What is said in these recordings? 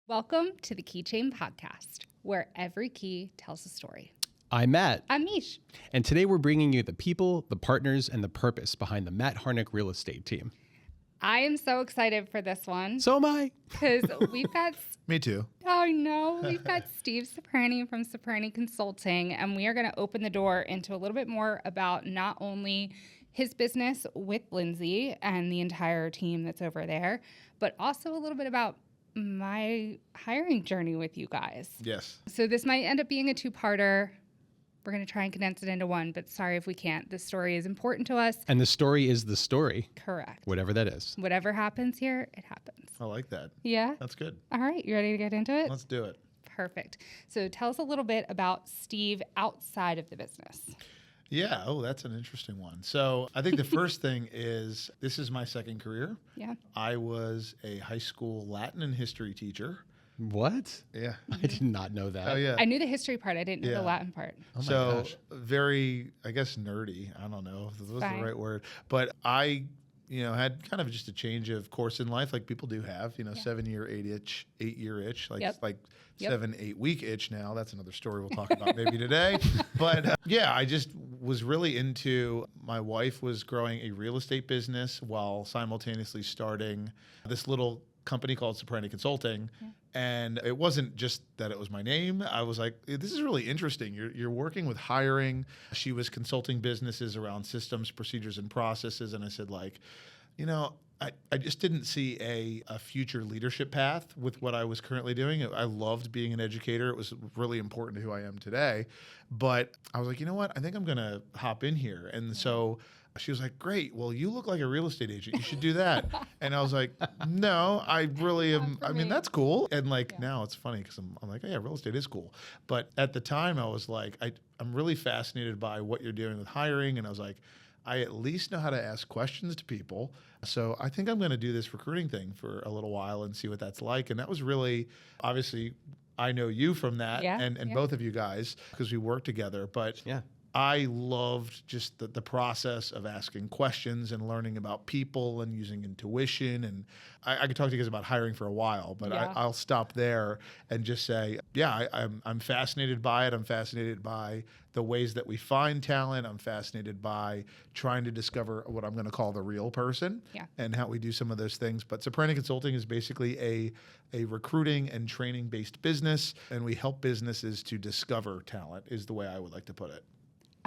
Welcome to the Keychain Podcast, where every key tells a story. I'm Matt. I'm Meesh. And today we're bringing you the people, the partners, and the purpose behind the Matt Harnick real estate team. I am so excited for this one. So am I. Because we've got... Me too. Oh, no. We've got Steve Ciprani from Ciprani Consulting, and we are going to open the door into a little bit more about not only his business with Lindsay and the entire team that's over there, but also a little bit about my hiring journey with you guys. Yes. So this might end up being a two-parter. We're going to try and condense it into one, but sorry if we can't. This story is important to us. And the story is the story. Correct. Whatever that is. Whatever happens here, it happens. I like that. Yeah? That's good. All right. You ready to get into it? Let's do it. Perfect. So tell us a little bit about Steve outside of the business. Yeah. Oh, that's an interesting one. So I think the first thing is this is my second career. Yeah. I was a high school Latin and history teacher. What? Yeah. I did not know that. Oh, yeah. I knew the history part. I didn't know Yeah. the Latin part. Oh my So gosh. very, I guess, nerdy. I don't know if this was Fine. the right word. But I, had kind of just a change of course in life like people do have, 7-year, 8-year itch, like Yep. like Yep. 7-8 week itch now. That's another story we'll talk about maybe today. But I just was really into, my wife was growing a real estate business while simultaneously starting this little company called Ciprani Consulting. Yeah. And it wasn't just that it was my name. I was like, this is really interesting. You're working with hiring. She was consulting businesses around systems, procedures, and processes. And I said, I just didn't see a future leadership path with what I was currently doing. I loved being an educator. It was really important to who I am today. But I was like, you know what? I think I'm going to hop in here. And so she was like, great. Well, you look like a real estate agent. You should do that. And I was like, no, I really am. I mean, that's cool. And now it's funny because I'm like, oh, yeah, real estate is cool. But at the time I was like, I'm really fascinated by what you're doing with hiring. And I was like, I at least know how to ask questions to people. So I think I'm going to do this recruiting thing for a little while and see what that's like. And that was really, obviously, I know you from that and both of you guys because we work together. But Yeah. I loved just the process of asking questions and learning about people and using intuition. And I could talk to you guys about hiring for a while, but I'll stop there and just say, I'm fascinated by it. I'm fascinated by the ways that we find talent. I'm fascinated by trying to discover what I'm going to call the real person and how we do some of those things. But Ciprani Consulting is basically a recruiting and training based business, and we help businesses to discover talent is the way I would like to put it.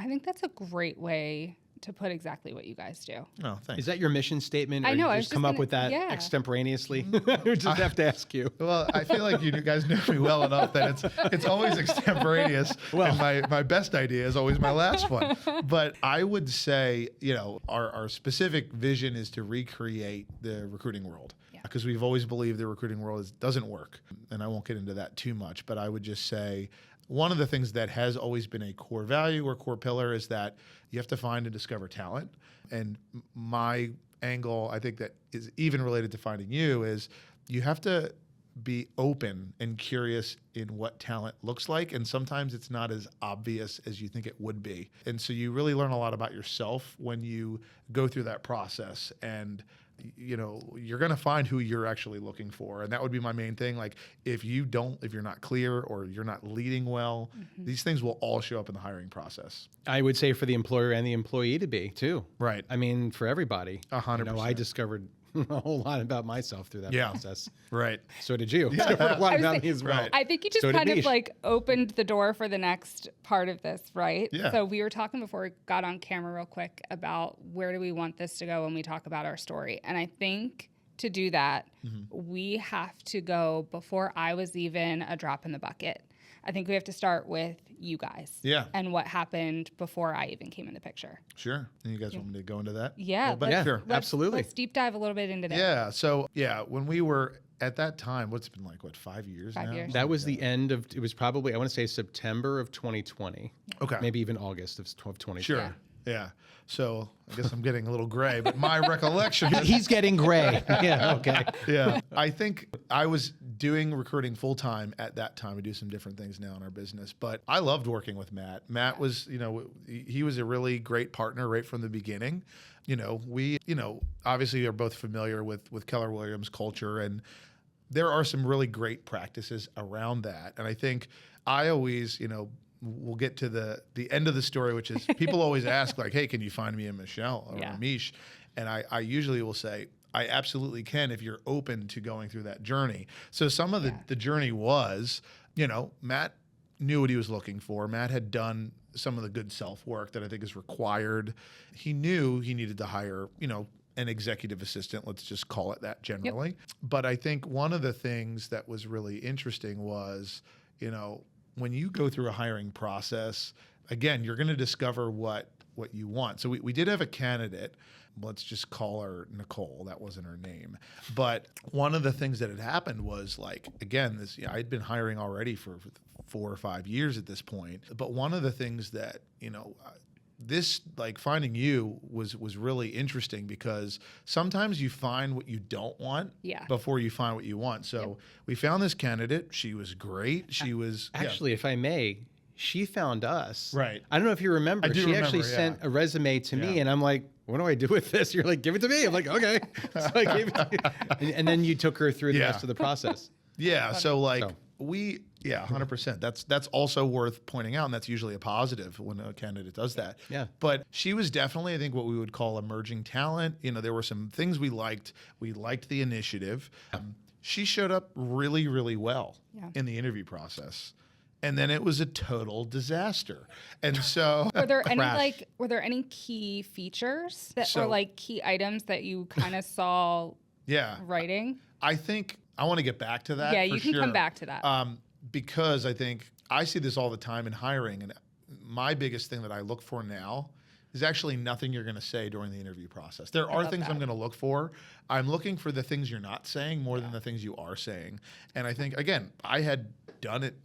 I think that's a great way to put exactly what you guys do. Oh, thanks. Is that your mission statement? Or I know, I you was just just come up gonna- with that yeah. extemporaneously? We just have to ask you. Well, I feel like you guys know me well enough that it's always extemporaneous. Well. And my best idea is always my last one. But I would say, our specific vision is to recreate the recruiting world. Because we've always believed the recruiting world doesn't work. And I won't get into that too much, but I would just say one of the things that has always been a core value or core pillar is that you have to find and discover talent. And my angle, I think that is even related to finding you, is you have to be open and curious in what talent looks like. And sometimes it's not as obvious as you think it would be. And so you really learn a lot about yourself when you go through that process. And you're going to find who you're actually looking for. And that would be my main thing. Like if you're not clear or you're not leading well, these things will all show up in the hiring process. I would say for the employer and the employee to be too. Right. I mean, for everybody. 100%. I discovered a whole lot about myself through that process. Right. So did you. Discovered a lot about me as well. Right. I think you just So did kind of Meesh. opened the door for the next part of this, right? Yeah. So we were talking before we got on camera real quick about where do we want this to go when we talk about our story. And I think to do that, we have to go before I was even a drop in the bucket. I think we have to start with you guys. Yeah. And what happened before I even came in the picture. Sure. And you guys want me to go into that? Yeah. But Yeah, sure. absolutely. Let's deep dive a little bit into that. Yeah. So when we were at that time, what's it been 5 years 5 now? years. That was the end of, it was probably, I want to say September of 2020. Okay. Maybe even August of 2020. Sure. Yeah. So I guess I'm getting a little gray, but my recollection is, He's getting gray. Yeah, okay. yeah, I think I was doing recruiting full time at that time. We do some different things now in our business, but I loved working with Matt. Matt was, he was a really great partner right from the beginning. We, obviously are both familiar with Keller Williams culture, and there are some really great practices around that. And I think I always, we'll get to the end of the story, which is people always ask like, hey, can you find me a Michelle or a Meesh? And I usually will say, I absolutely can if you're open to going through that journey. So some of the journey was, Matt knew what he was looking for. Matt had done some of the good self-work that I think is required. He knew he needed to hire, an executive assistant, let's just call it that generally. Yep. But I think one of the things that was really interesting was, when you go through a hiring process, again, you're going to discover what you want. So we did have a candidate. Let's just call her Nicole. That wasn't her name. But one of the things that had happened was again, I'd been hiring already for 4 or 5 years at this point. But one of the things that, this finding you was really interesting because sometimes you find what you don't want before you find what you want. So we found this candidate. She was great. She was actually, if I may, she found us. Right. I don't know if you remember. She actually sent a resume to me, and I'm like, what do I do with this? You're like, give it to me. I'm like, okay. So I gave it to you. And then you took her through the rest of the process. Yeah. So 100%. That's also worth pointing out, and that's usually a positive when a candidate does that. Yeah. But she was definitely, I think, what we would call emerging talent. There were some things we liked. We liked the initiative. She showed up really, really well in the interview process. And then it was a total disaster. And so were there any key features that were key items that you kind of saw writing? I think I want to get back to that. Yeah, you can come back to that. Because I think I see this all the time in hiring. And my biggest thing that I look for now is actually nothing you're going to say during the interview process. There are things I'm going to look for. I'm looking for the things you're not saying more than the things you are saying. And I think, again, I had done it,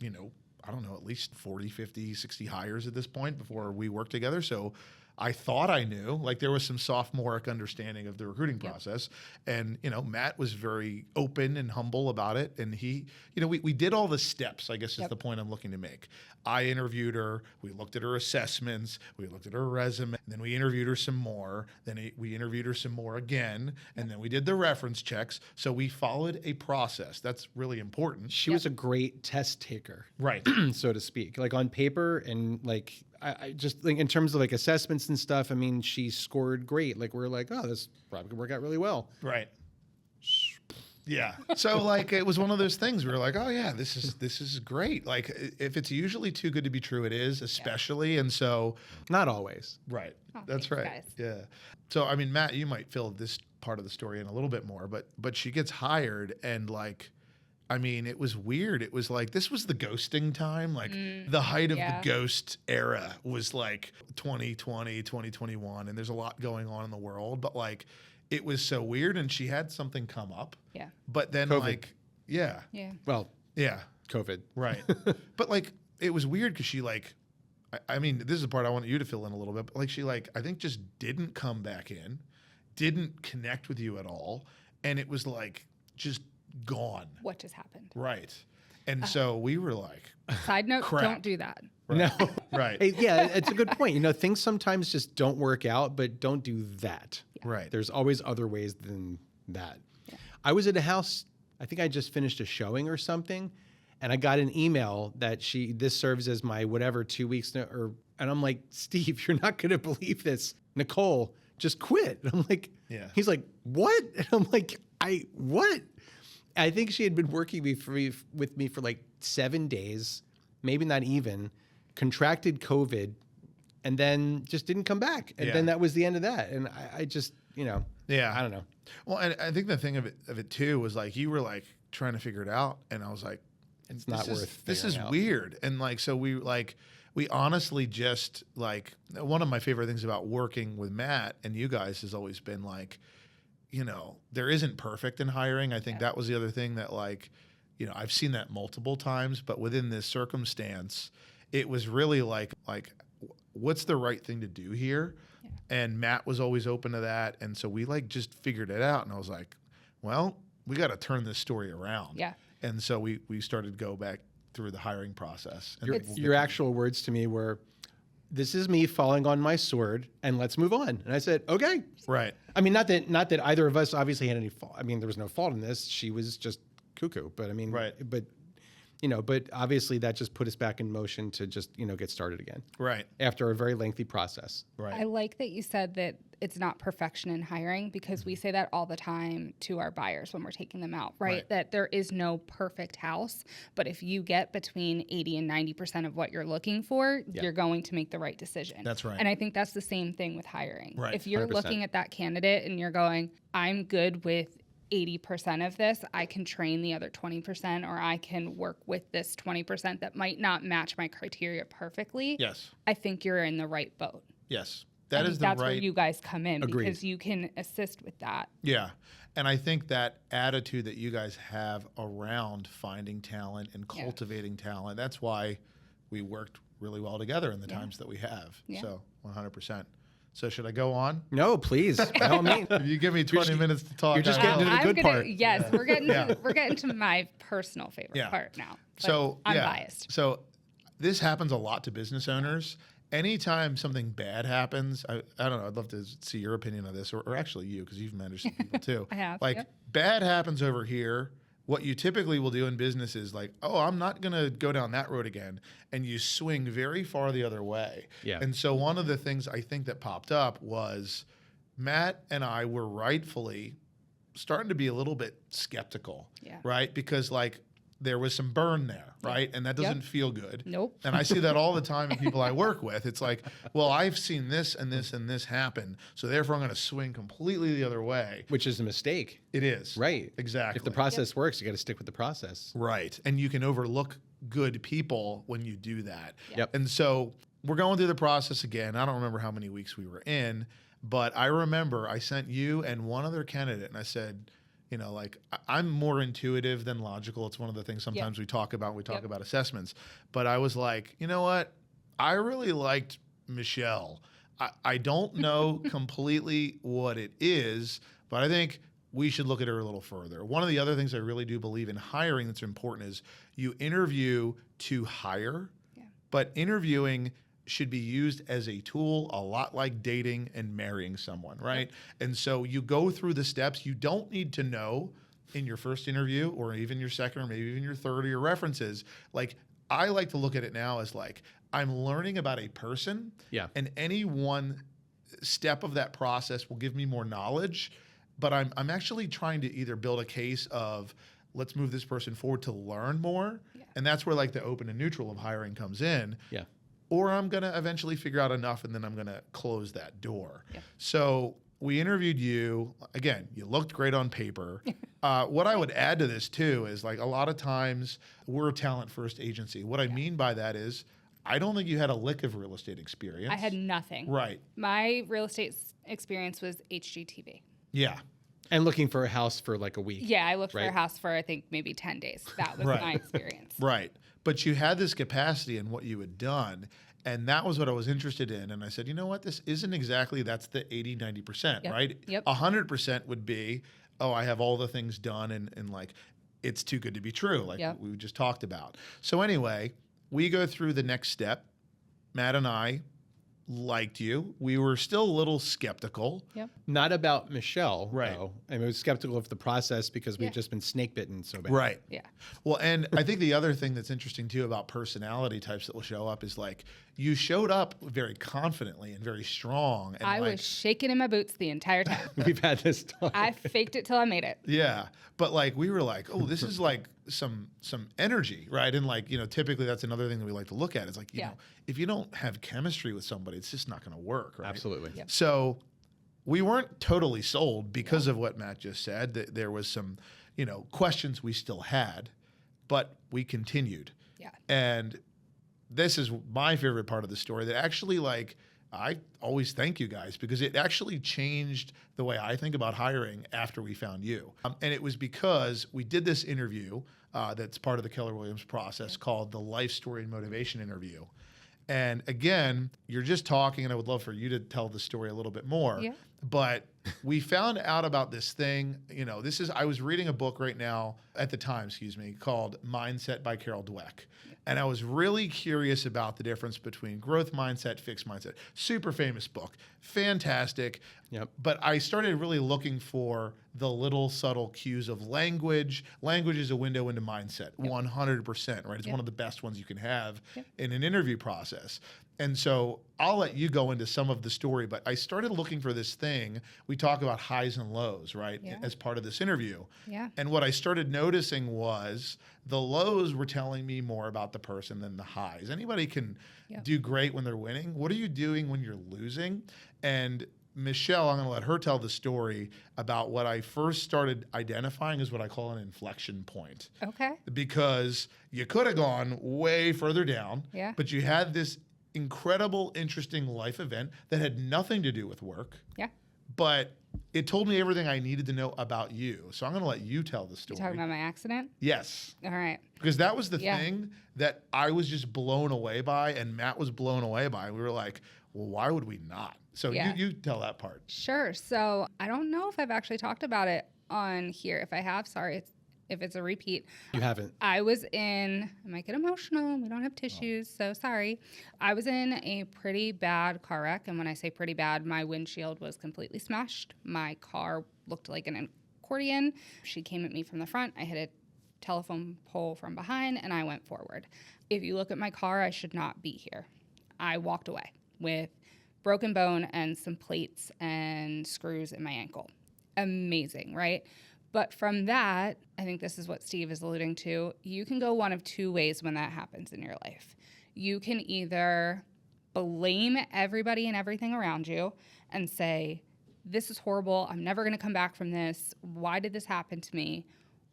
I don't know, at least 40, 50, 60 hires at this point before we worked together. So I thought I knew, there was some sophomoric understanding of the recruiting process. And, Matt was very open and humble about it. And he, we did all the steps, I guess is the point I'm looking to make. I interviewed her. We looked at her assessments. We looked at her resume. And then we interviewed her some more. Then we interviewed her some more again. And then we did the reference checks. So we followed a process. That's really important. She was a great test taker. Right. So to speak. On paper and I just think in terms of assessments and stuff, I mean, she scored great. We're oh, this probably could work out really well. Right. Yeah. So it was one of those things where we're like, oh yeah, this is great. If it's usually too good to be true, it is, especially. And so not always. Right. Oh, that's thanks, right. guys. Yeah. So I mean, Matt, you might fill this part of the story in a little bit more, but she gets hired and it was weird. It was this was the ghosting time. The height of the ghost era was 2020, 2021. And there's a lot going on in the world, but it was so weird. And she had something come up. Yeah. But then COVID. Yeah. Well, yeah. COVID. Right. But it was weird because she I mean, this is the part I want you to fill in a little bit, but she I think just didn't come back in, didn't connect with you at all. And it was just gone. What just happened? Right. And so we were side note, crap. Don't do that. Right. No. Right. Hey, yeah, it's a good point. Things sometimes just don't work out, but don't do that. Yeah. Right. There's always other ways than that. Yeah. I was at a house, I think I just finished a showing or something, and I got an email that this serves as my 2 weeks, and I'm like, Steve, you're not going to believe this. Nicole just quit. And I'm like, he's like, what? And I'm like, what? I think she had been working with me for 7 days, maybe not even, contracted COVID, and then just didn't come back. And then that was the end of that. And I just, I don't know. Well, and I think the thing of it too was you were trying to figure it out. And I was like, it's not worth this is out. weird. And so we honestly just one of my favorite things about working with Matt and you guys has always been there isn't perfect in hiring. I think that was the other thing that I've seen that multiple times, but within this circumstance, it was really what's the right thing to do here? Yeah. And Matt was always open to that. And so we just figured it out. And I was like, well, we got to turn this story around. Yeah. And so we started to go back through the hiring process. And your actual words to me were, this is me falling on my sword, and let's move on. And I said, okay. Right. I mean, not that either of us obviously had any fault. I mean, there was no fault in this. She was just cuckoo. But I mean, Right. but but obviously that just put us back in motion to just, get started again Right. after a very lengthy process. Right. I like that you said that it's not perfection in hiring, because we say that all the time to our buyers when we're taking them out, right? That there is no perfect house, but if you get between 80 and 90% of what you're looking for, you're going to make the right decision. That's right. And I think that's the same thing with hiring. Right. If you're 100%. looking at that candidate and you're going, I'm good with 80% of this, I can train the other 20%, or I can work with this 20% that might not match my criteria perfectly. Yes. I think you're in the right boat. Yes. I That think is the that's where right. you guys come in, Agreed. because you can assist with that. Yeah. And I think that attitude that you guys have around finding talent and cultivating talent, that's why we worked really well together in the times that we have. Yeah. So 100%. So should I go on? No, please, by all means. If you give me 20 minutes to talk, you're just I getting will. to the good part. Yes, we're getting to my personal favorite Yeah. part now. But So I'm yeah. biased. So this happens a lot to business owners. Anytime something bad happens, I don't know. I'd love to see your opinion on this, or actually you, because you've managed some people too. I have, Like yep. bad happens over here. What you typically will do in business is like, oh, I'm not going to go down that road again. And you swing very far the other way. Yeah. And so one of the things I think that popped up was Matt and I were rightfully starting to be a little bit skeptical, Yeah. right? Because like there was some burn there, right? And that doesn't feel good. Nope. And I see that all the time in people I work with. It's like, well, I've seen this and this and this happen, so therefore I'm going to swing completely the other way. Which is a mistake. It is. Right. Exactly. If the process works, you got to stick with the process. Right. And you can overlook good people when you do that. Yep. And so we're going through the process again. I don't remember how many weeks we were in, but I remember I sent you and one other candidate, and I said, like I'm more intuitive than logical. It's one of the things sometimes we talk about. We talk about assessments. But I was like, you know what? I really liked Michelle. I don't know completely what it is, but I think we should look at her a little further. One of the other things I really do believe in hiring that's important is you interview to hire, but interviewing should be used as a tool, a lot like dating and marrying someone, right? And so you go through the steps. You don't need to know in your first interview or even your second or maybe even your third or your references. Like I like to look at it now as like I'm learning about a person, and any one step of that process will give me more knowledge. But I'm actually trying to either build a case of let's move this person forward to learn more, and that's where like the open and neutral of hiring comes in. Yeah. Or I'm going to eventually figure out enough and then I'm going to close that door. So we interviewed you. Again, you looked great on paper. What I would add to this too is like a lot of times we're a talent first agency. What I mean by that is I don't think you had a lick of real estate experience. I had nothing. Right. My real estate experience was HGTV. Yeah. And looking for a house for like a week. Yeah, I looked for a Right. house for I think maybe 10 days. That was my experience. Right. But you had this capacity in what you had done. And that was what I was interested in. And I said, you know what? This isn't exactly, that's the 80, 90%, right? 100% would be, oh, I have all the things done and like, it's too good to be true. Like we just talked about. So anyway, we go through the next step. Matt and I liked you. We were still a little skeptical. Not about Michelle, Right. though. I mean, I was skeptical of the process because we've just been snake bitten so bad. Right. Yeah. Well, and I think the other thing that's interesting too about personality types that will show up is like you showed up very confidently and very strong. And I like, was shaking in my boots the entire time. We've had this talk. I faked it till I made it. yeah, but like we were like, oh, this is like some energy, right? And like typically that's another thing that we like to look at. Is like you know, if you don't have chemistry with somebody, it's just not going to work, right? Absolutely. So we weren't totally sold because of what Matt just said. That there was some questions we still had, but we continued. Yeah. And this is my favorite part of the story that actually like I always thank you guys because it actually changed the way I think about hiring after we found you. And it was because we did this interview that's part of the Keller Williams process called the Life Story and Motivation Interview. And again, you're just talking, and I would love for you to tell the story a little bit more. But we found out about this thing. I was reading a book right now at the time, called Mindset by Carol Dweck. And I was really curious about the difference between growth mindset, fixed mindset. Super famous book, fantastic. Yep. But I started really looking for the little subtle cues of language. Language is a window into mindset, 100%, right? It's one of the best ones you can have in an interview process. And so I'll let you go into some of the story, but I started looking for this thing. We talk about highs and lows, right, as part of this interview. Yeah. And what I started noticing was the lows were telling me more about the person than the highs. Anybody can do great when they're winning. What are you doing when you're losing? And Michelle, I'm going to let her tell the story about what I first started identifying as what I call an inflection point. Okay. Because you could have gone way further down, but you had this incredible, interesting life event that had nothing to do with work. Yeah. But it told me everything I needed to know about you. So I'm going to let you tell the story. You talking about my accident? Yes. All right. Because that was the thing that I was just blown away by, and Matt was blown away by. We were like, well, why would we not? So you tell that part. Sure. So I don't know if I've actually talked about it on here. If I have, sorry if it's a repeat. You haven't. I might get emotional. We don't have tissues, so sorry. I was in a pretty bad car wreck. And when I say pretty bad, my windshield was completely smashed. My car looked like an accordion. She came at me from the front. I hit a telephone pole from behind, and I went forward. If you look at my car, I should not be here. I walked away with broken bone and some plates and screws in my ankle. Amazing, right? But from that, I think this is what Steve is alluding to, you can go one of two ways when that happens in your life. You can either blame everybody and everything around you and say, this is horrible, I'm never going to come back from this, why did this happen to me?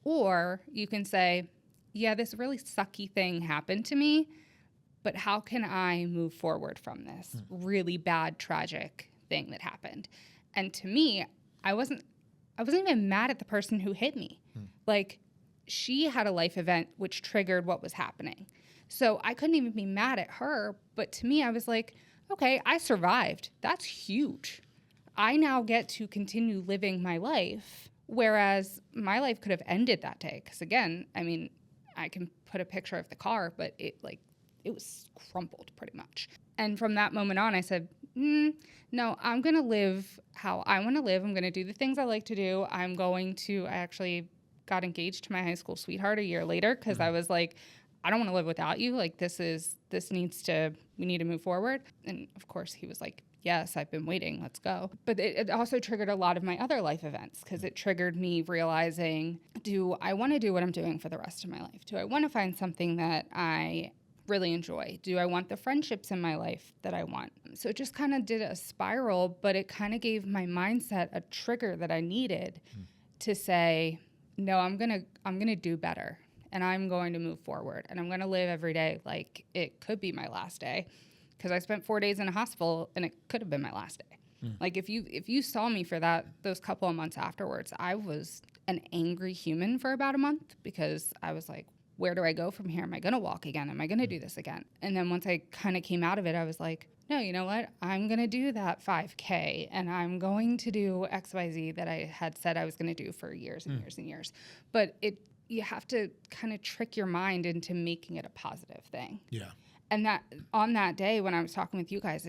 Or you can say, yeah, this really sucky thing happened to me, but how can I move forward from this really bad, tragic thing that happened? And to me, I wasn't even mad at the person who hit me. Like, she had a life event which triggered what was happening. So I couldn't even be mad at her. But to me, I was like, okay, I survived. That's huge. I now get to continue living my life, whereas my life could have ended that day. Because again, I mean, I can put a picture of the car, but it was crumpled pretty much. And from that moment on, I said, no, I'm going to live how I want to live. I'm going to do the things I like to do. I actually got engaged to my high school sweetheart a year later because I was like, I don't want to live without you. Like, we need to move forward. And of course he was like, yes, I've been waiting, let's go. But it also triggered a lot of my other life events because it triggered me realizing, do I want to do what I'm doing for the rest of my life? Do I want to find something that I really enjoy? Do I want the friendships in my life that I want? So it just kind of did a spiral, but it kind of gave my mindset a trigger that I needed to say, no, I'm going to do better, and I'm going to move forward, and I'm going to live every day like it could be my last day, because I spent 4 days in a hospital and it could have been my last day. Like, if you saw me for those couple of months afterwards, I was an angry human for about a month because I was like, where do I go from here? Am I going to walk again? Am I going to do this again? And then once I kind of came out of it, I was like, no, you know what? I'm going to do that 5K, and I'm going to do XYZ that I had said I was going to do for years and years and years. But you have to kind of trick your mind into making it a positive thing. Yeah. And that on that day when I was talking with you guys,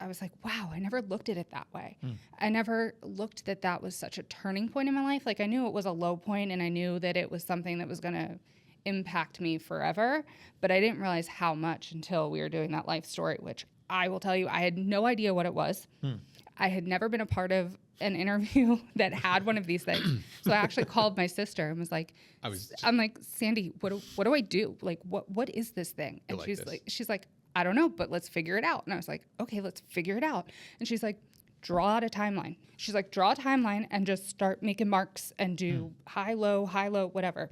I was like, wow, I never looked at it that way. I never looked that was such a turning point in my life. Like, I knew it was a low point, and I knew that it was something that was going to impact me forever, but I didn't realize how much until we were doing that life story, which I will tell you, I had no idea what it was. I had never been a part of an interview that had one of these things. So I actually called my sister and was like, I'm like, Sandy, what do I do? Like, what is this thing? And she's like, I don't know, but let's figure it out. And I was like, okay, let's figure it out. And she's like, draw out a timeline. She's like, draw a timeline and just start making marks and do high, low, whatever.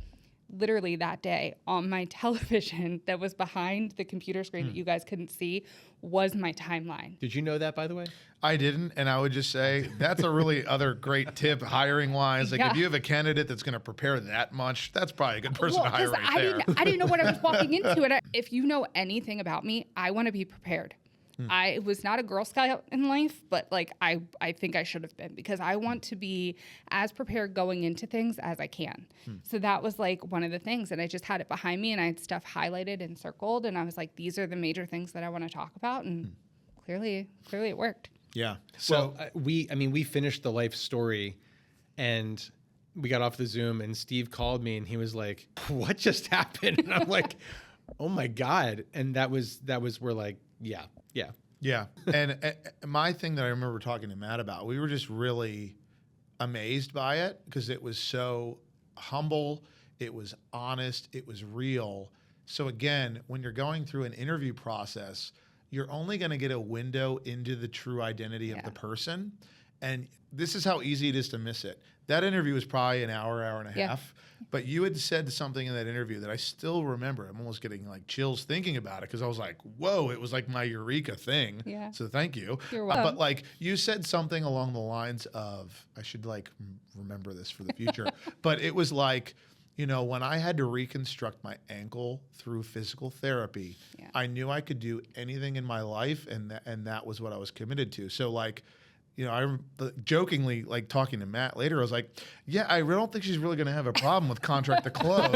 Literally that day on my television that was behind the computer screen that you guys couldn't see was my timeline. Did you know that, by the way? I didn't, and I would just say that's a really other great tip hiring-wise. Like, if you have a candidate that's going to prepare that much, that's probably a good person to hire right there. I didn't know what I was walking into. And if you know anything about me, I want to be prepared. I was not a Girl Scout in life, but like I think I should have been, because I want to be as prepared going into things as I can. So that was like one of the things, and I just had it behind me, and I had stuff highlighted and circled, and I was like, these are the major things that I want to talk about, and clearly it worked. Yeah. So we finished the life story, and we got off the Zoom, and Steve called me, and he was like, "What just happened?" And I'm like, "Oh my God!" And that was where like, yeah. Yeah. And my thing that I remember talking to Matt about, we were just really amazed by it because it was so humble, it was honest, it was real. So again, when you're going through an interview process, you're only going to get a window into the true identity of the person. And this is how easy it is to miss it. That interview was probably an hour and a half, but you had said something in that interview that I still remember. I'm almost getting like chills thinking about it because I was like, whoa, it was like my eureka thing. Yeah. So thank you. You're welcome. But like you said something along the lines of, I should like remember this for the future, but it was like, you know, when I had to reconstruct my ankle through physical therapy, I knew I could do anything in my life, and that was what I was committed to. So like, you know, I jokingly, like talking to Matt later, I was like, yeah, I don't think she's really going to have a problem with contract to close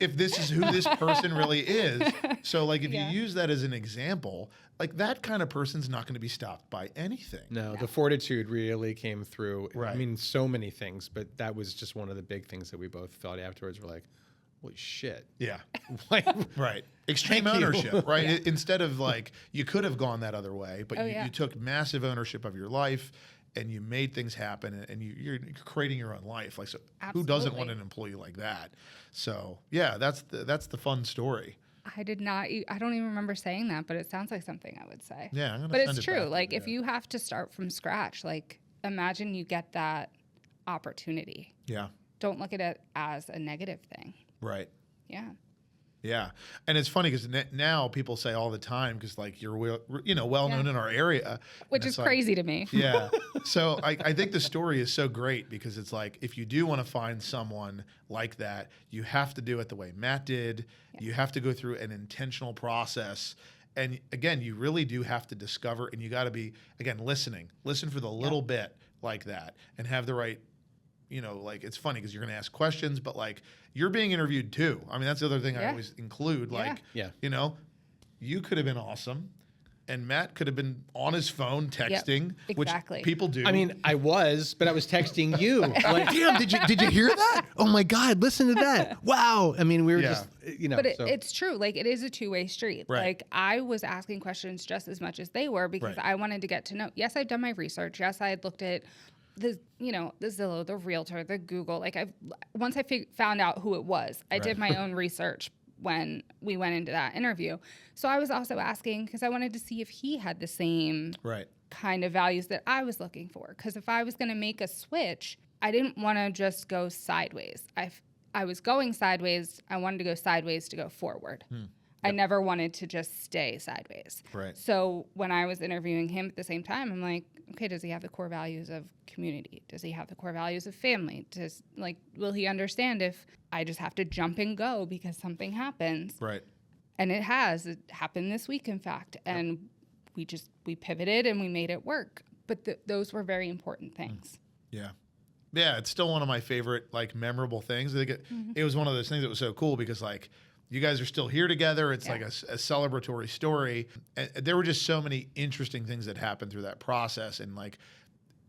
if this is who this person really is. So like if you use that as an example, like that kind of person's not going to be stopped by anything. No, the fortitude really came through. Right. I mean, so many things, but that was just one of the big things that we both felt afterwards. We're like, holy shit. Yeah. Like, right. Extreme ownership, right? Instead of like, you could have gone that other way, but you took massive ownership of your life and you made things happen, and you're creating your own life. Like, so who doesn't want an employee like that? So yeah, that's the fun story. I don't even remember saying that, but it sounds like something I would say. Yeah, I'm gonna but send it's it true. back Like to you. if you have to start from scratch, like imagine you get that opportunity. Yeah. Don't look at it as a negative thing. Right. Yeah. Yeah. And it's funny because now people say all the time, because like you're well known in our area. Which is crazy to me. Yeah. So I think the story is so great because it's like, if you do want to find someone like that, you have to do it the way Matt did. Yeah. You have to go through an intentional process. And again, you really do have to discover, and you got to be, again, listening. Listen for the little bit like that, and have the right, you know, like it's funny because you're going to ask questions, but like you're being interviewed too. I mean, that's the other thing I always include. Like, you know, you could have been awesome, and Matt could have been on his phone texting, which people do. I mean, I was, but I was texting you. Like, damn, did you hear that? Oh my God, listen to that. Wow. I mean, we were just, you know. But it's true. Like, it is a two-way street. Right. Like, I was asking questions just as much as they were because I wanted to get to know. Yes, I'd done my research. Yes, I had looked at the Zillow, the Realtor, the Google. Like, once I found out who it was, I did my own research when we went into that interview. So I was also asking because I wanted to see if he had the same kind of values that I was looking for. Because if I was going to make a switch, I didn't want to just go sideways. I was going sideways. I wanted to go sideways to go forward. I never wanted to just stay sideways. Right. So when I was interviewing him at the same time, I'm like, okay, does he have the core values of community? Does he have the core values of family? Will he understand if I just have to jump and go because something happens? Right. And it happened this week, in fact. And we pivoted and we made it work. But those were very important things. Yeah. Yeah, it's still one of my favorite, like, memorable things. I think it was one of those things that was so cool because, like, you guys are still here together. It's like a celebratory story. And there were just so many interesting things that happened through that process. And like,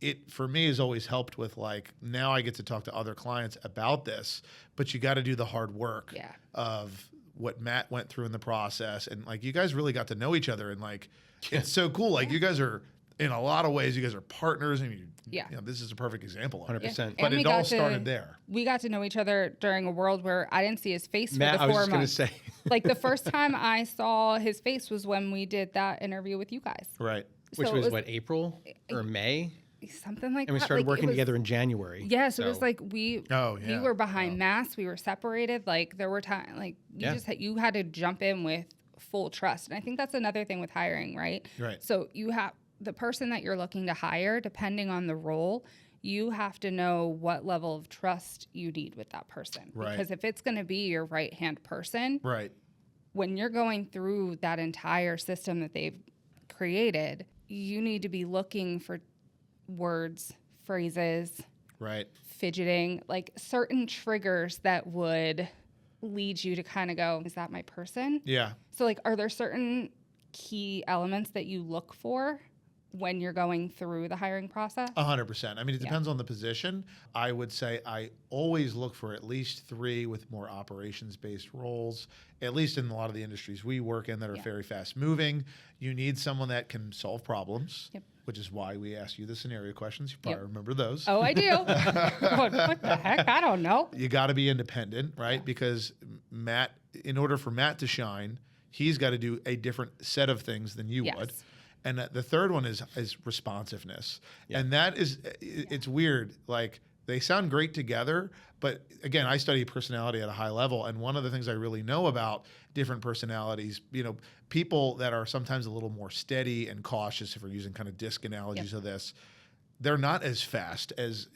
it, for me, has always helped with like, now I get to talk to other clients about this, but you got to do the hard work of what Matt went through in the process. And like, you guys really got to know each other. And like, it's so cool. Like you guys are, in a lot of ways, you guys are partners, and you know, this is a perfect example of 100%. But it all started there. We got to know each other during a world where I didn't see his face for the 4 months. I was just going to say. Like the first time I saw his face was when we did that interview with you guys. Right. Which was what, April or May? Something like that. And we started working together in January. Yes, it was like we were behind masks, we were separated. like there were times like you had to jump in with full trust. And I think that's another thing with hiring, right? Right. So you have the person that you're looking to hire, depending on the role, you have to know what level of trust you need with that person. Right. Because if it's going to be your right-hand person, when you're going through that entire system that they've created, you need to be looking for words, phrases, Right. fidgeting, like certain triggers that would lead you to kind of go, is that my person? Yeah. So like, are there certain key elements that you look for when you're going through the hiring process? 100%. I mean, it depends on the position. I would say I always look for at least 3 with more operations-based roles, at least in a lot of the industries we work in that are very fast-moving. You need someone that can solve problems, which is why we ask you the scenario questions. You probably remember those. Oh, I do. What the heck? I don't know. You got to be independent, right? Because Matt, in order for Matt to shine, he's got to do a different set of things than you would. And the third one is responsiveness. And that is, it's weird. Like, they sound great together, but again, I study personality at a high level. And one of the things I really know about different personalities, you know, people that are sometimes a little more steady and cautious, if we're using kind of disc analogies of this, they're not as fast as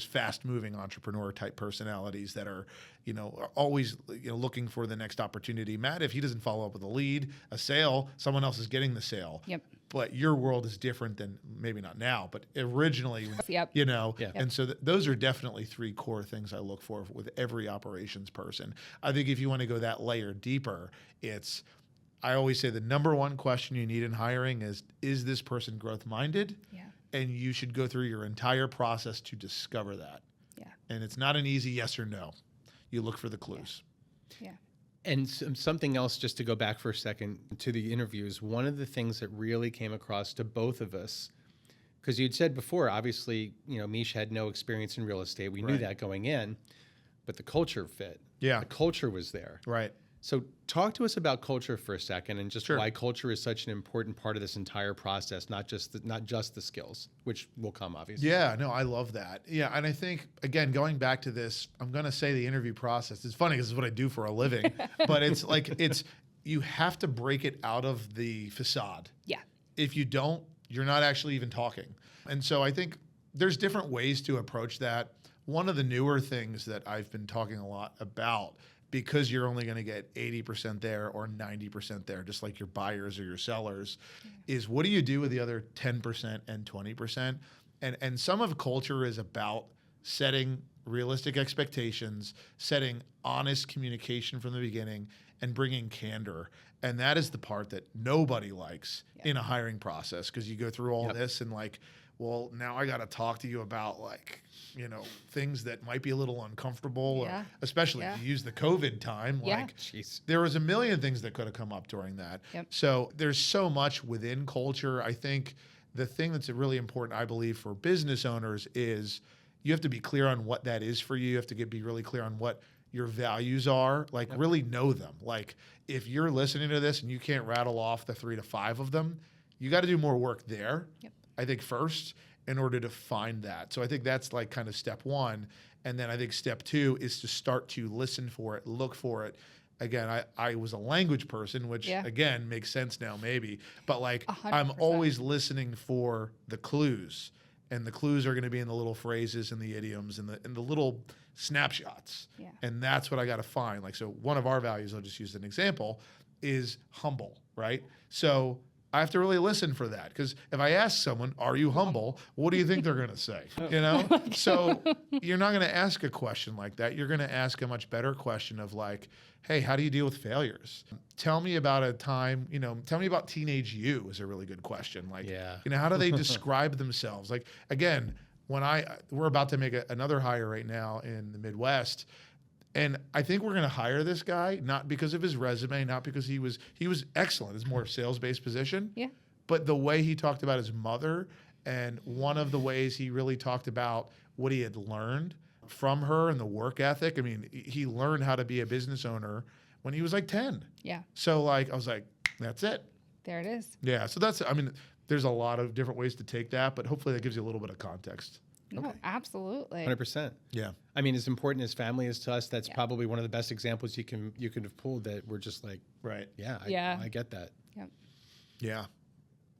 fast moving entrepreneur type personalities that are, you know, are always, you know, looking for the next opportunity. Matt, if he doesn't follow up with a lead, a sale, someone else is getting the sale. But your world is different than, maybe not now, but originally, you know. And so those are definitely 3 core things I look for with every operations person. I think if you want to go that layer deeper, I always say the number one question you need in hiring is this person growth minded? And you should go through your entire process to discover that. And it's not an easy yes or no. You look for the clues. And something else, just to go back for a second to the interviews, one of the things that really came across to both of us, because you'd said before, obviously, you know, Meesh had no experience in real estate. We knew that going in, but the culture fit. The culture was there. So talk to us about culture for a second, and just why culture is such an important part of this entire process, not just the skills, which will come obviously. Yeah, no, I love that. Yeah, and I think, again, going back to this, I'm going to say the interview process. It's funny because it's what I do for a living, but it's like you have to break it out of the facade. If you don't, you're not actually even talking. And so I think there's different ways to approach that. One of the newer things that I've been talking a lot about, because you're only going to get 80% there or 90% there, just like your buyers or your sellers, is what do you do with the other 10% and 20%? And some of culture is about setting realistic expectations, setting honest communication from the beginning, and bringing candor. And that is the part that nobody likes in a hiring process, because you go through all this and like, well, now I got to talk to you about, like, you know, things that might be a little uncomfortable, or especially if you use the COVID time. Like, there was a million things that could have come up during that. So there's so much within culture. I think the thing that's really important, I believe, for business owners is you have to be clear on what that is for you. You have to be really clear on what your values are, like really know them. Like, if you're listening to this and you can't rattle off the 3 to 5 of them, you got to do more work there. I think first, in order to find that. So I think that's like kind of step 1. And then I think step 2 is to start to listen for it, look for it. Again, I was a language person, which again makes sense now maybe, but like 100%. I'm always listening for the clues, and the clues are going to be in the little phrases and the idioms and the little snapshots. And that's what I got to find. Like, so one of our values, I'll just use an example, is humble, right? So I have to really listen for that, because if I ask someone, are you humble? What do you think they're going to say? You know? So you're not going to ask a question like that. You're going to ask a much better question of like, hey, how do you deal with failures? Tell me about a time, you know, tell me about teenage you is a really good question. Like, you know, how do they describe themselves? Like, again, we're about to make another hire right now in the Midwest. And I think we're going to hire this guy, not because of his resume, not because he was excellent. It's more a sales-based position. But the way he talked about his mother, and one of the ways he really talked about what he had learned from her and the work ethic. I mean, he learned how to be a business owner when he was like 10. So like, I was like, that's it. There it is. Yeah. So that's, I mean, there's a lot of different ways to take that, but hopefully that gives you a little bit of context. No, absolutely. 100%. Yeah. I mean, as important as family is to us, that's probably one of the best examples you could have pulled, that we're just like, I get that. Yeah.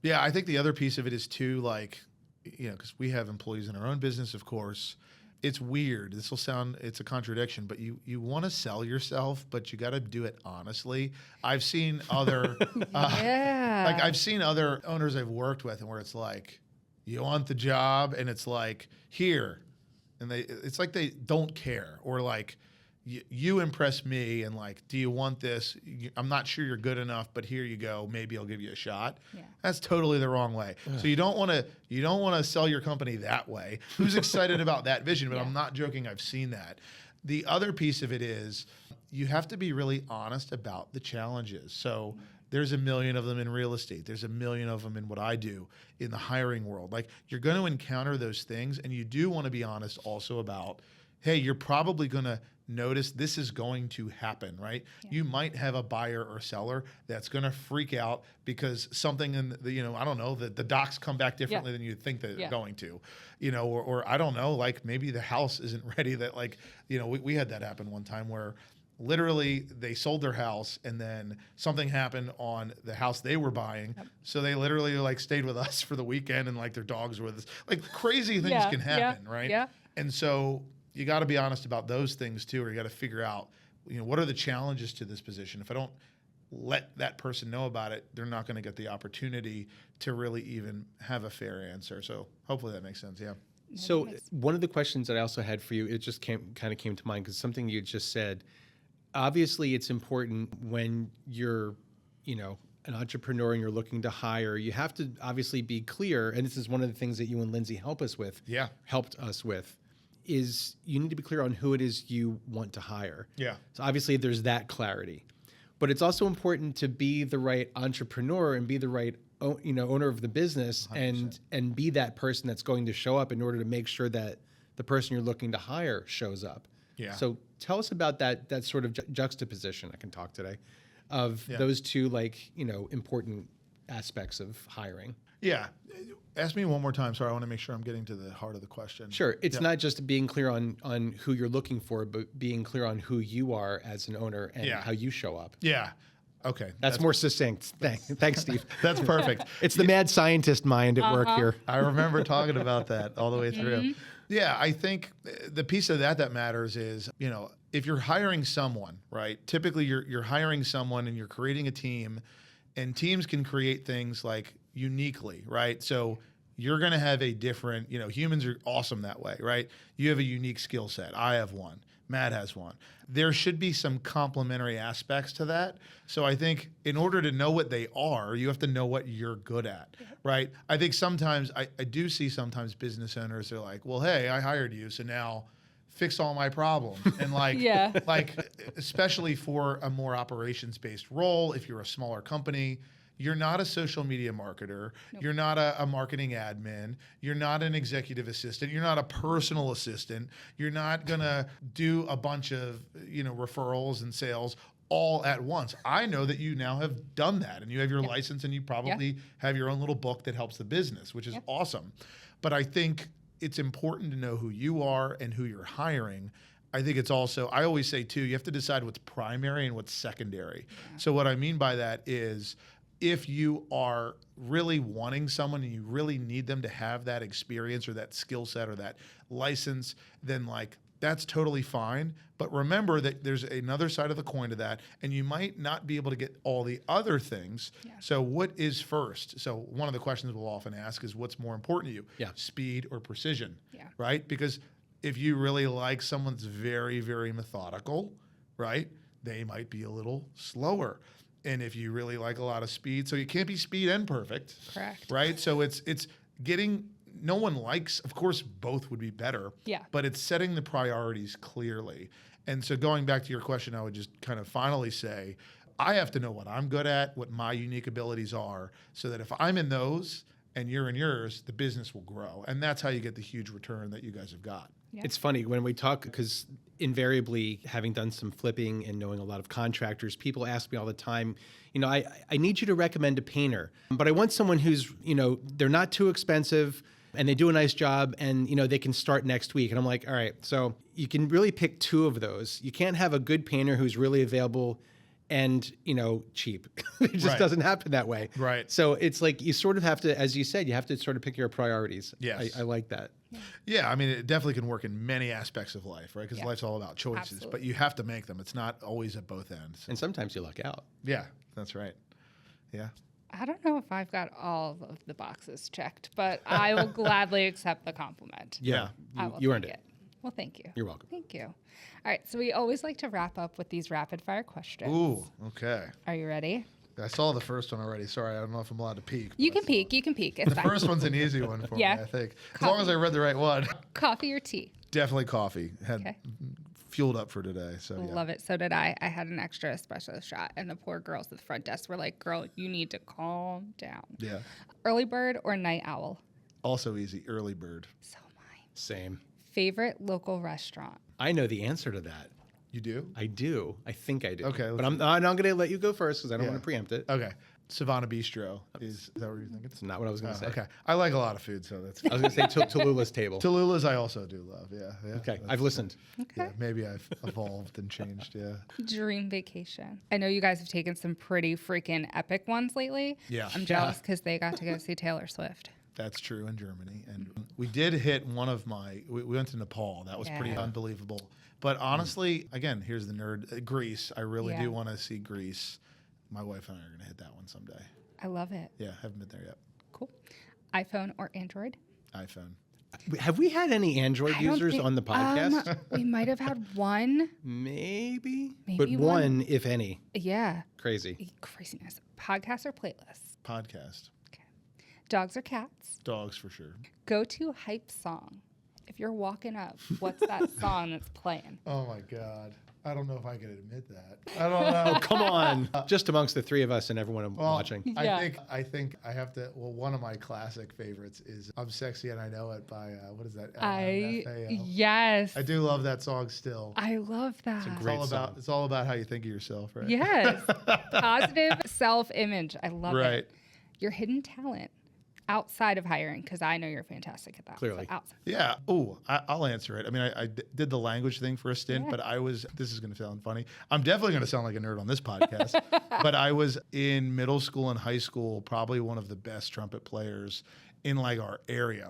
Yeah. I think the other piece of it is too, like, you know, because we have employees in our own business, of course, it's weird. It's a contradiction, but you want to sell yourself, but you got to do it honestly. I've seen other, I've seen other owners I've worked with, and where it's like, you want the job, and it's like, here, and it's like they don't care, or like, you impress me, and like, do you want this? I'm not sure you're good enough, but here you go. Maybe I'll give you a shot. Yeah. That's totally the wrong way. So you don't want to sell your company that way. Who's excited about that vision? But I'm not joking. I've seen that. The other piece of it is you have to be really honest about the challenges. So there's a million of them in real estate. There's a million of them in what I do in the hiring world. Like, you're going to encounter those things, and you do want to be honest also about, hey, you're probably going to notice this is going to happen, right? Yeah. You might have a buyer or seller that's going to freak out because something in the, I don't know, the docs come back differently than you think that they're going to, or I don't know, like maybe the house isn't ready, that like, we had that happen one time where literally they sold their house and then something happened on the house they were buying. Yep. So they literally like stayed with us for the weekend, and like their dogs were with us. Like, crazy things can happen, right? Yeah. And so you got to be honest about those things too, or you got to figure out, what are the challenges to this position? If I don't let that person know about it, they're not going to get the opportunity to really even have a fair answer. So hopefully that makes sense. Yeah. So one of the questions that I also had for you, it just came to mind because something you just said. Obviously, it's important when you're, an entrepreneur and you're looking to hire, you have to obviously be clear. And this is one of the things that you and Lindsay helped us with, is you need to be clear on who it is you want to hire. Yeah. So obviously there's that clarity, but it's also important to be the right entrepreneur and be the right, owner of the business 100%. and be that person that's going to show up in order to make sure that the person you're looking to hire shows up. Yeah. So tell us about that sort of juxtaposition, I can talk today, of those two, important aspects of hiring. Yeah. Ask me one more time. Sorry, I want to make sure I'm getting to the heart of the question. Sure. It's not just being clear on who you're looking for, but being clear on who you are as an owner and how you show up. Yeah. Okay. That's more succinct. Thanks, Steve. That's perfect. It's the mad scientist mind at work here. I remember talking about that all the way through. Mm-hmm. Yeah, I think the piece of that matters is, if you're hiring someone, right? Typically you're hiring someone and you're creating a team, and teams can create things like uniquely, right? So you're going to have a different, humans are awesome that way, right? You have a unique skill set. I have one. Matt has one. There should be some complementary aspects to that. So I think in order to know what they are, you have to know what you're good at, right? I think sometimes, I do see sometimes business owners are like, well, hey, I hired you, so now fix all my problems. And like, especially for a more operations-based role, if you're a smaller company, you're not a social media marketer. Nope. You're not a marketing admin. You're not an executive assistant. You're not a personal assistant. You're not going to do a bunch of, referrals and sales all at once. I know that you now have done that, and you have your license, and you probably have your own little book that helps the business, which is awesome. But I think it's important to know who you are and who you're hiring. I think it's also, I always say too, you have to decide what's primary and what's secondary. Yeah. So what I mean by that is, if you are really wanting someone and you really need them to have that experience or that skill set or that license, then that's totally fine. But remember that there's another side of the coin to that, and you might not be able to get all the other things. Yeah. So what is first? So one of the questions we'll often ask is, what's more important to you? Yeah. Speed or precision? Yeah. Right? Because if you really like someone that's very, very methodical, right, they might be a little slower. And if you really like a lot of speed, so you can't be speed and perfect. Correct. Right? So it's getting, no one likes, of course, both would be better. Yeah. But it's setting the priorities clearly. And so going back to your question, I would just kind of finally say, I have to know what I'm good at, what my unique abilities are, so that if I'm in those and you're in yours, the business will grow. And that's how you get the huge return that you guys have got. Yeah. It's funny when we talk, because invariably, having done some flipping and knowing a lot of contractors, people ask me all the time, I need you to recommend a painter, but I want someone who's, they're not too expensive and they do a nice job, and, they can start next week. And I'm like, all right, so you can really pick two of those. You can't have a good painter who's really available and, cheap. It just doesn't happen that way. Right. So it's like you sort of have to, as you said, you have to sort of pick your priorities. Yes. I like that. Yeah, I mean, it definitely can work in many aspects of life, right? Because Yeah. life's all about choices, Absolutely. but you have to make them. It's not always at both ends. And sometimes you luck out. Yeah, that's right. Yeah. I don't know if I've got all of the boxes checked, but I will gladly accept the compliment. Yeah. I will You earned take it. Well, thank you. You're welcome. Thank you. All right, so we always like to wrap up with these rapid fire questions. Ooh, okay. Are you ready? I saw the first one already. Sorry, I don't know if I'm allowed to peek. You but I can saw peek. You can peek. It's The fine. first one's an easy one for Yeah. me, I think. As long as I read the right one. Coffee or tea? Definitely coffee. Had Okay. fueled up for today. So yeah. Love it. So did I. I had an extra espresso shot, and the poor girls at the front desk were like, "Girl, you need to calm down." Yeah. Early bird or night owl? Also easy. Early bird. So mine. Same. Favorite local restaurant? I know the answer to that. You do? I do. I think I do. Okay, But let's I'm going to let you go first because I don't Yeah. want to preempt it. Okay. Savannah Bistro. Is that what you're thinking? It's not what I was going to say. Okay. I like a lot of food, so that's I was going to say Tallulah's table. Tallulah's I also do love. Yeah. Yeah. Okay. That's- I've listened. Okay. Yeah, maybe I've evolved and changed. Yeah. Dream vacation. I know you guys have taken some pretty freaking epic ones lately. Yeah. I'm jealous because they got to go see Taylor Swift. That's true in Germany. And we did hit one of we went to Nepal. That was pretty Yeah. unbelievable. But honestly, again, here's the nerd. Greece. I really Yeah. do want to see Greece. My wife and I are going to hit that one someday. I love it. Yeah, haven't been there yet. Cool. iPhone or Android? iPhone. Have we had any Android I don't users think- on the podcast? We might have had one. Maybe. Maybe But one. one, if any. Yeah. Crazy. Craziness. Podcast or playlist? Podcast. Okay. Dogs or cats? Dogs for sure. Go to hype song. If you're walking up, what's that song that's playing? Oh my God. I don't know if I can admit that. I don't know. Come on. Just amongst the three of us and everyone Well, watching. Yeah. I think I have to. Well, one of my classic favorites is "I'm Sexy and I Know It" by what is that? LMFAO. Yes. I do love that song still. I love that. It's great all about song. it's all about how you think of yourself, right? Yes. Positive self-image. I love Right. it. Your hidden talent outside of hiring, because I know you're fantastic at that. Clearly. So outside. Yeah. Oh, I'll answer it. I mean, I did the language thing for a stint, Yeah. but this is going to sound funny. I'm definitely going to sound like a nerd on this podcast, but I was in middle school and high school, probably one of the best trumpet players in like our area,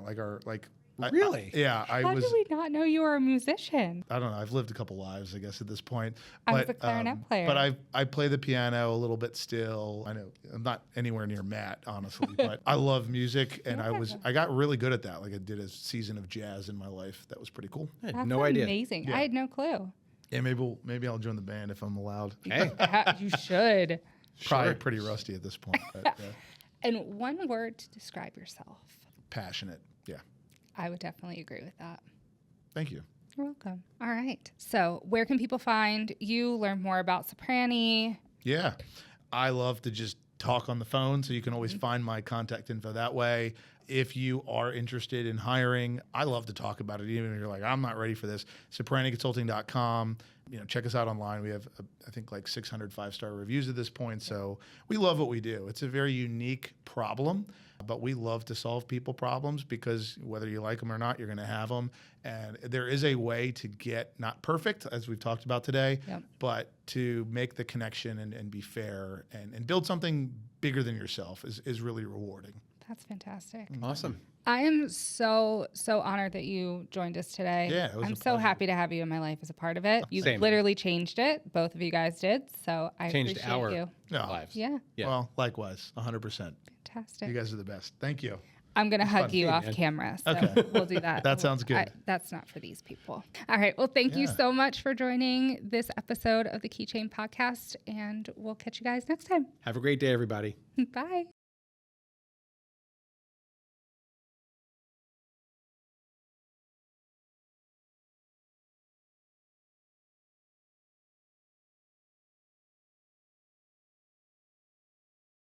Really? Yeah. How did we not know you were a musician? I don't know. I've lived a couple lives, I guess, at this point. I was a clarinet player. But I play the piano a little bit still. I know I'm not anywhere near Matt, honestly, but I love music, and I got really good at that. Like I did a season of jazz in my life. That was pretty cool. I had That's no idea. amazing. Yeah. I had no clue. Yeah, maybe I'll join the band if I'm allowed. Hey. You should. Probably Sure. pretty rusty at this point. But, yeah. And one word to describe yourself. Passionate. Yeah. I would definitely agree with that. Thank you. You're welcome. All right. So where can people find you, learn more about Ciprani? Yeah. I love to just talk on the phone, so you can always find my contact info that way. If you are interested in hiring, I love to talk about it, even if you're like, I'm not ready for this. CipraniConsulting.com. Check us out online. We have, I think, like 600 5-star reviews at this point. So we love what we do. It's a very unique problem, but we love to solve people problems because whether you like them or not, you're going to have them. And there is a way to get not perfect, as we've talked about today, Yep. but to make the connection and be fair and build something bigger than yourself is really rewarding. That's fantastic. Awesome. I am so honored that you joined us today. Yeah, it was I'm a so pleasure. happy to have you in my life as a part of it. You Same. literally changed it. Both of you guys did. So I Changed appreciate our you. Yeah. lives. Yeah. Yeah. Well, likewise, 100%. Fantastic. You guys are the best. Thank you. I'm going to hug fun. you Hey, off man. camera. So Okay. we'll do that. That sounds good. That's not for these people. All right. Well, thank you Yeah. so much for joining this episode of the Keychain Podcast. And we'll catch you guys next time. Have a great day, everybody. Bye.